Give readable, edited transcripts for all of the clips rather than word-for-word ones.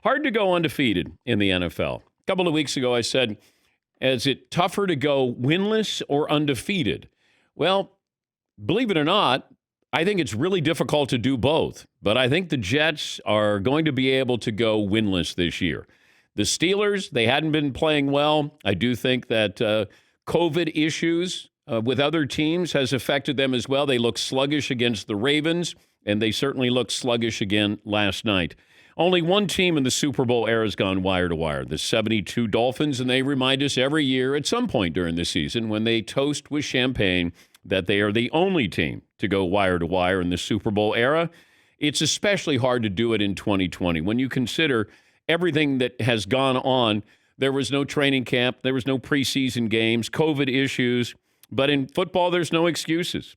Hard to go undefeated in the NFL. A couple of weeks ago, I said, is it tougher to go winless or undefeated? Well, believe it or not, I think it's really difficult to do both. But I think the Jets are going to be able to go winless this year. The Steelers, they hadn't been playing well. I do think that COVID issues with other teams has affected them as well. They look sluggish against the Ravens, and they certainly looked sluggish again last night. Only one team in the Super Bowl era has gone wire to wire, the 72 Dolphins, and they remind us every year at some point during the season when they toast with champagne that they are the only team to go wire to wire in the Super Bowl era. It's especially hard to do it in 2020 when you consider everything that has gone on. There was no training camp. There was no preseason games, COVID issues. But in football, there's no excuses.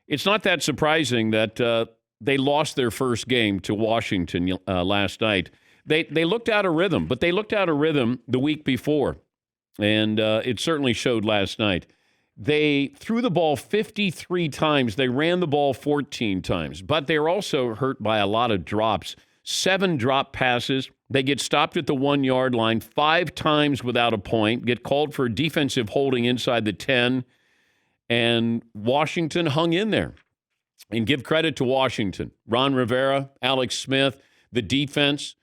It's not that surprising that they lost their first game to Washington last night. They looked out of rhythm, but they looked out of rhythm the week before, and it certainly showed last night. They threw the ball 53 times. They ran the ball 14 times, but they were also hurt by a lot of drops. 7 drop passes. They get stopped at the 1-yard line 5 times without a point, get called for defensive holding inside the 10, and Washington hung in there. And give credit to Washington. Ron Rivera, Alex Smith, the defense,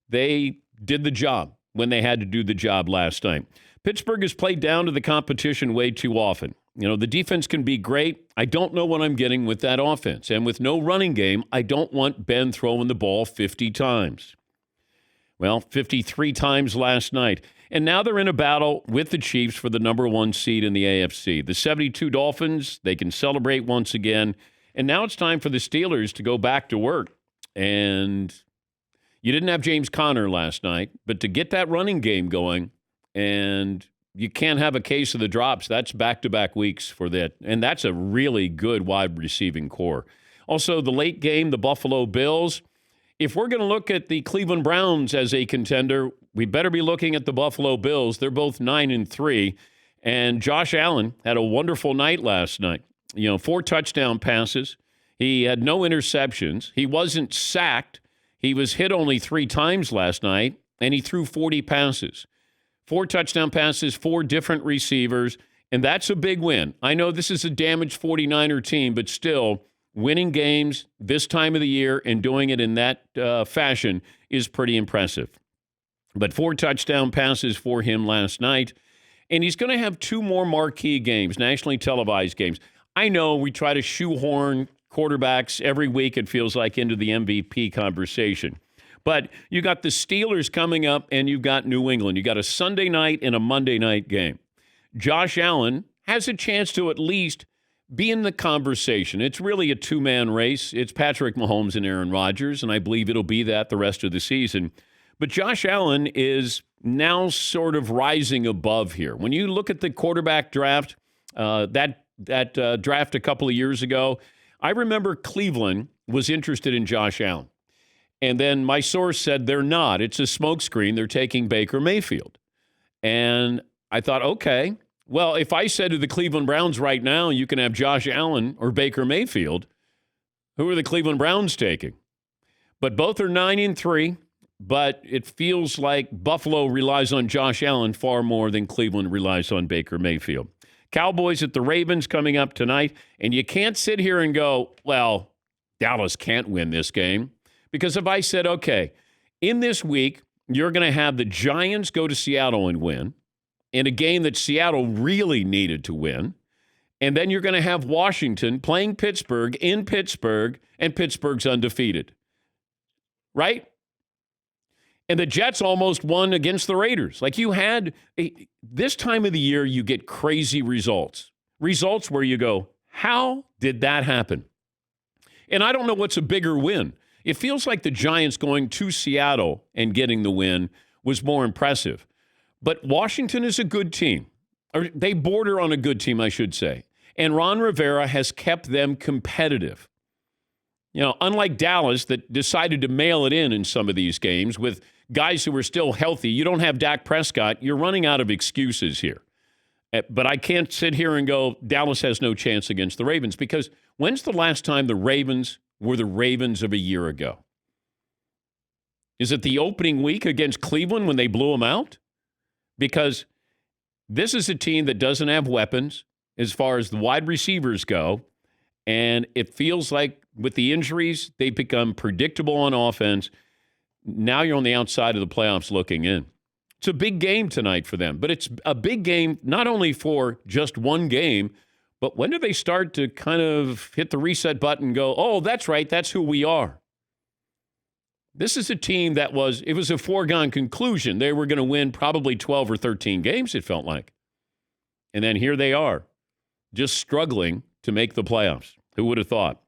they did the job when they had to do the job last night. Pittsburgh has played down to the competition way too often. You know, the defense can be great. I don't know what I'm getting with that offense. And with no running game, I don't want Ben throwing the ball 50 times. Well, 53 times last night. And now they're in a battle with the Chiefs for the number 1 seed in the AFC. The 72 Dolphins, they can celebrate once again. And now it's time for the Steelers to go back to work. And you didn't have James Conner last night, but to get that running game going, and you can't have a case of the drops. That's back-to-back weeks for that. And that's a really good wide receiving core. Also, the late game, the Buffalo Bills. If we're going to look at the Cleveland Browns as a contender, we better be looking at the Buffalo Bills. They're both 9-3. And Josh Allen had a wonderful night last night. 4 touchdown passes. He had no interceptions. He wasn't sacked. He was hit only 3 times last night, and he threw 40 passes. 4 touchdown passes, 4 different receivers, and that's a big win. I know this is a damaged 49er team, but still, winning games this time of the year and doing it in that fashion is pretty impressive. But 4 touchdown passes for him last night, and he's going to have 2 more marquee games, nationally televised games. I know we try to shoehorn quarterbacks every week, it feels like, into the MVP conversation. But you got the Steelers coming up, and you've got New England. You got a Sunday night and a Monday night game. Josh Allen has a chance to at least be in the conversation. It's really a 2-man race. It's Patrick Mahomes and Aaron Rodgers, and I believe it'll be that the rest of the season. But Josh Allen is now sort of rising above here. When you look at the quarterback draft, that draft a couple of years ago, I remember Cleveland was interested in Josh Allen. And then my source said they're not. It's a smokescreen. They're taking Baker Mayfield. And I thought, okay, well, if I said to the Cleveland Browns right now, you can have Josh Allen or Baker Mayfield, who are the Cleveland Browns taking? But both are 9-3, but it feels like Buffalo relies on Josh Allen far more than Cleveland relies on Baker Mayfield. Cowboys at the Ravens coming up tonight, and you can't sit here and go, well, Dallas can't win this game. Because if I said, okay, in this week, you're going to have the Giants go to Seattle and win, in a game that Seattle really needed to win, and then you're going to have Washington playing Pittsburgh in Pittsburgh, and Pittsburgh's undefeated. Right? And the Jets almost won against the Raiders. Like this time of the year, you get crazy results. Results where you go, how did that happen? And I don't know what's a bigger win. It feels like the Giants going to Seattle and getting the win was more impressive. But Washington is a good team. Or they border on a good team, I should say. And Ron Rivera has kept them competitive. Unlike Dallas that decided to mail it in some of these games with guys who are still healthy. You don't have Dak Prescott. You're running out of excuses here. But I can't sit here and go, Dallas has no chance against the Ravens, because when's the last time the Ravens were the Ravens of a year ago? Is it the opening week against Cleveland when they blew them out? Because this is a team that doesn't have weapons as far as the wide receivers go, and it feels like with the injuries, they've become predictable on offense. Now you're on the outside of the playoffs looking in. It's a big game tonight for them, but it's a big game not only for just one game, but when do they start to kind of hit the reset button and go, oh, that's right, that's who we are? This is a team that it was a foregone conclusion. They were going to win probably 12 or 13 games, it felt like. And then here they are, just struggling to make the playoffs. Who would have thought?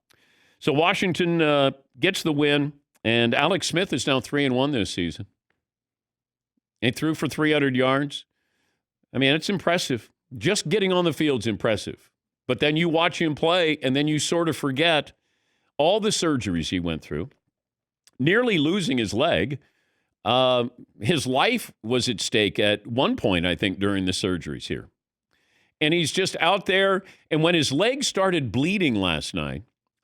So Washington gets the win, and Alex Smith is now 3-1 this season. He threw for 300 yards. I mean, it's impressive. Just getting on the field's impressive. But then you watch him play, and then you sort of forget all the surgeries he went through, nearly losing his leg. His life was at stake at one point, I think, during the surgeries here. And he's just out there. And when his leg started bleeding last night,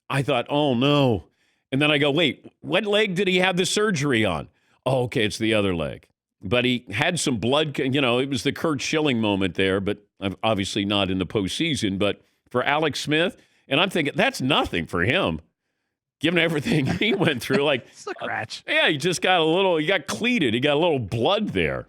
I thought, oh, no. And then I go, wait, what leg did he have the surgery on? Oh, okay, it's the other leg. But he had some blood, it was the Kurt Schilling moment there, but obviously not in the postseason. But for Alex Smith, and I'm thinking, that's nothing for him, given everything he went through. Like, it's a scratch. Yeah, he got cleated. He got a little blood there.